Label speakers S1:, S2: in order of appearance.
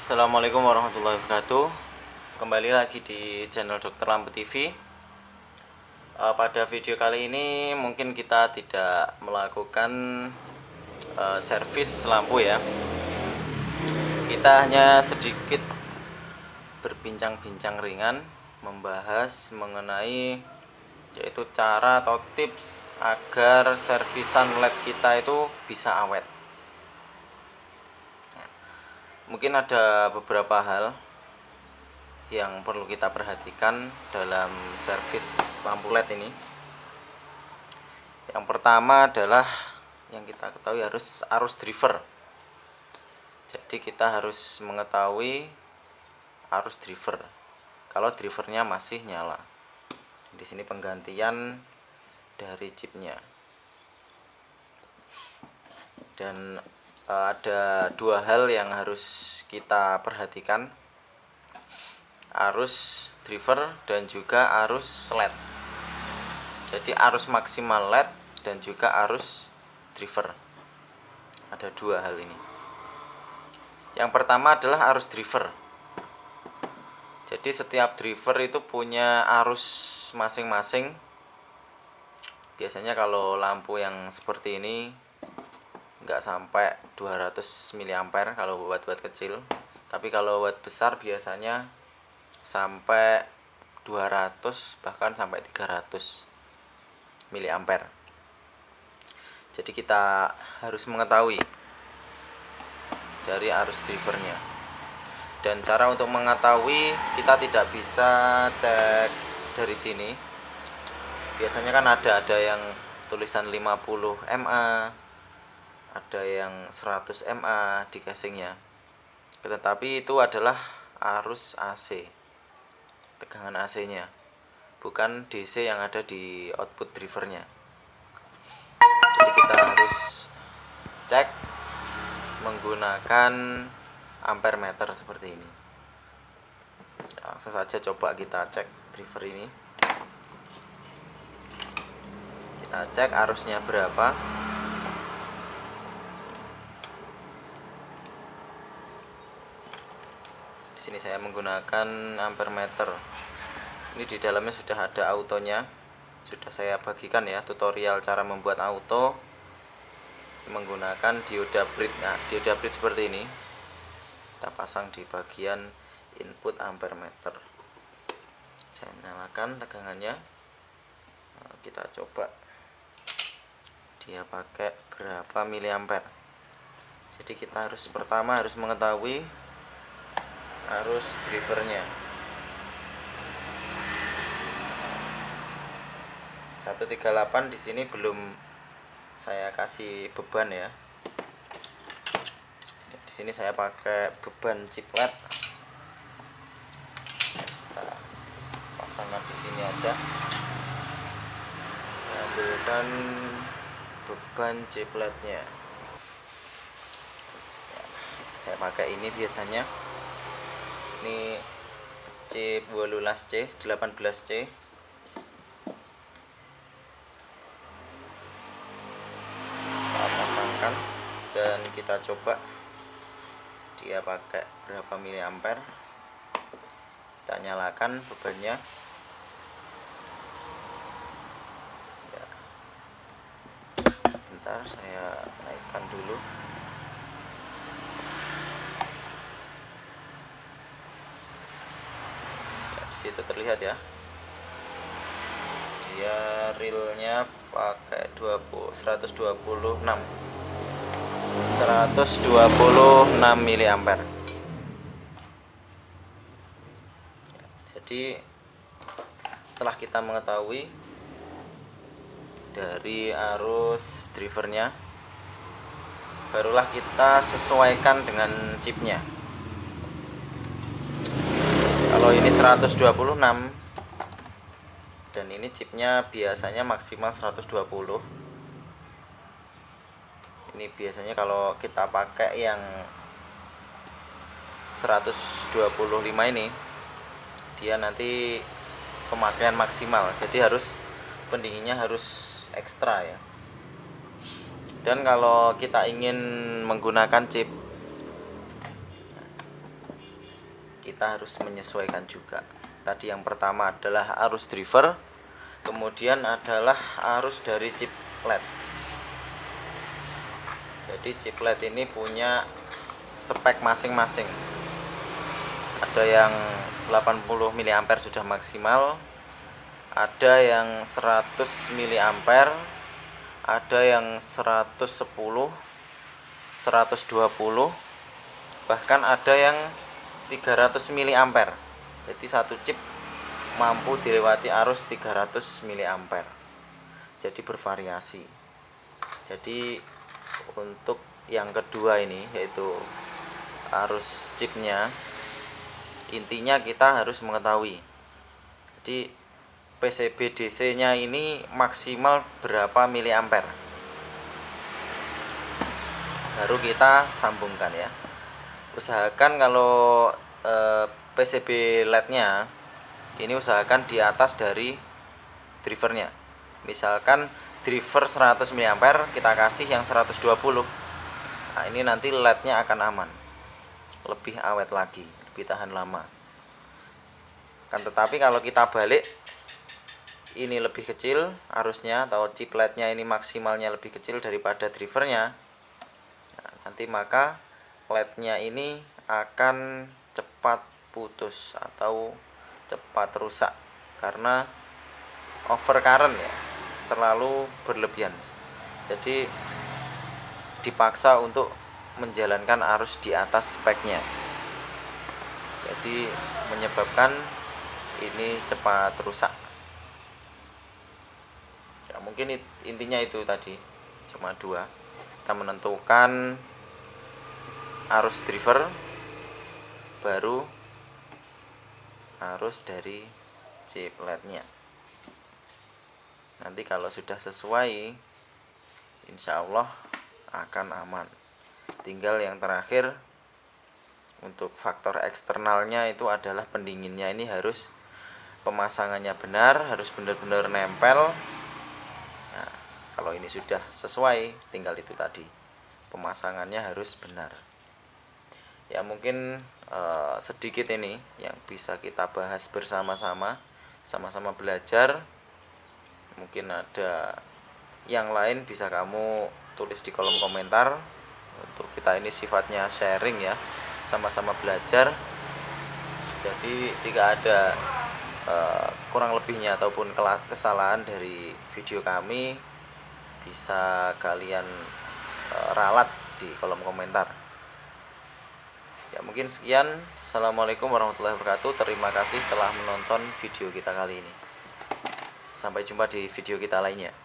S1: Assalamualaikum warahmatullahi wabarakatuh. Kembali lagi di channel Dokter Lampu TV. Pada video kali ini mungkin kita tidak melakukan servis lampu ya. Kita hanya sedikit berbincang-bincang ringan membahas mengenai yaitu cara atau tips agar servisan LED kita itu bisa awet. Mungkin ada beberapa hal yang perlu kita perhatikan dalam servis lampu LED ini. Yang pertama adalah yang kita ketahui harus arus driver. Jadi kita harus mengetahui arus driver. Kalau drivernya masih nyala. Di sini penggantian dari chipnya. Dan ada dua hal yang harus kita perhatikan, arus driver dan juga arus LED. Jadi arus maksimal LED dan juga arus driver, ada dua hal ini. Yang pertama adalah arus driver. Jadi setiap driver itu punya arus masing-masing. Biasanya kalau lampu yang seperti ini nggak sampai 200 mA kalau buat kecil, tapi kalau buat besar biasanya sampai 200 bahkan sampai 300 mA. Jadi kita harus mengetahui dari arus drivernya. Dan cara untuk mengetahui, kita tidak bisa cek dari sini. Biasanya kan ada yang tulisan 50 mA, ada yang 100 mA di casingnya. Tetapi itu adalah arus AC, tegangan AC-nya, bukan DC yang ada di output drivernya. Jadi kita harus cek menggunakan ampere meter seperti ini. Langsung saja coba kita cek driver ini. Kita cek arusnya berapa. Sini saya menggunakan ampere meter. Ini di dalamnya sudah ada autonya. Sudah saya bagikan ya tutorial cara membuat auto menggunakan dioda bridge. Nah, dioda bridge seperti ini. Kita pasang di bagian input ampere meter. Saya nyalakan tegangannya. Nah, kita coba dia pakai berapa miliampere. Jadi kita pertama harus mengetahui arus drivernya. 138 di sini belum saya kasih beban ya. Di sini saya pakai beban chip LED. Kita pasangkan di sini aja. Ambilkan beban chip LED-nya. Saya pakai ini biasanya. Ini chip 18C, 18C. Kita pasangkan dan kita coba dia pakai berapa miliampere. Kita nyalakan bebannya. Ya. Bentar, saya naikkan dulu. Itu terlihat ya, dia realnya pakai 126 miliampere. Jadi setelah kita mengetahui dari arus drivernya, barulah kita sesuaikan dengan chipnya. Kalau ini 126 dan ini chipnya biasanya maksimal 120. Ini biasanya kalau kita pakai yang 125 ini, dia nanti pemakaian maksimal. Jadi pendinginnya harus ekstra ya. Dan kalau kita ingin menggunakan chip kita harus menyesuaikan juga. Tadi yang pertama adalah arus driver, kemudian adalah arus dari chip LED. Jadi chip LED ini punya spek masing-masing. Ada yang 80 mA sudah maksimal, ada yang 100 mA, ada yang 110, 120, bahkan ada yang 300 mA. Jadi satu chip mampu dilewati arus 300 mA. Jadi bervariasi. Jadi untuk yang kedua ini, yaitu arus chipnya, intinya kita harus mengetahui jadi PCB DC nya ini maksimal berapa miliampere, baru kita sambungkan ya. Usahakan kalau PCB LED nya ini usahakan di atas dari drivernya. Misalkan driver 100 mA, kita kasih yang 120. Nah, ini nanti LED-nya akan aman, lebih awet lagi, lebih tahan lama. Kan tetapi kalau kita balik, ini lebih kecil arusnya, atau chip LED-nya ini maksimalnya lebih kecil daripada drivernya, nah, nanti maka LED-nya ini akan cepat putus atau cepat rusak karena over current ya, terlalu berlebihan. Jadi dipaksa untuk menjalankan arus di atas speknya, jadi menyebabkan ini cepat rusak ya. Mungkin intinya itu tadi, cuma dua. Kita menentukan arus driver, baru arus dari chip LED-nya. Nanti kalau sudah sesuai, insya Allah akan aman. Tinggal yang terakhir, untuk faktor eksternalnya itu adalah pendinginnya. Ini harus pemasangannya benar, harus benar-benar nempel. Nah, kalau ini sudah sesuai, tinggal itu tadi, pemasangannya harus benar ya. Mungkin sedikit ini yang bisa kita bahas bersama-sama, sama-sama belajar. Mungkin ada yang lain bisa kamu tulis di kolom komentar. Untuk kita ini sifatnya sharing ya, sama-sama belajar. Jadi jika ada kurang lebihnya ataupun kesalahan dari video kami, bisa kalian ralat di kolom komentar ya. Mungkin sekian. Assalamualaikum warahmatullahi wabarakatuh. Terima kasih telah menonton video kita kali ini. Sampai jumpa di video kita lainnya.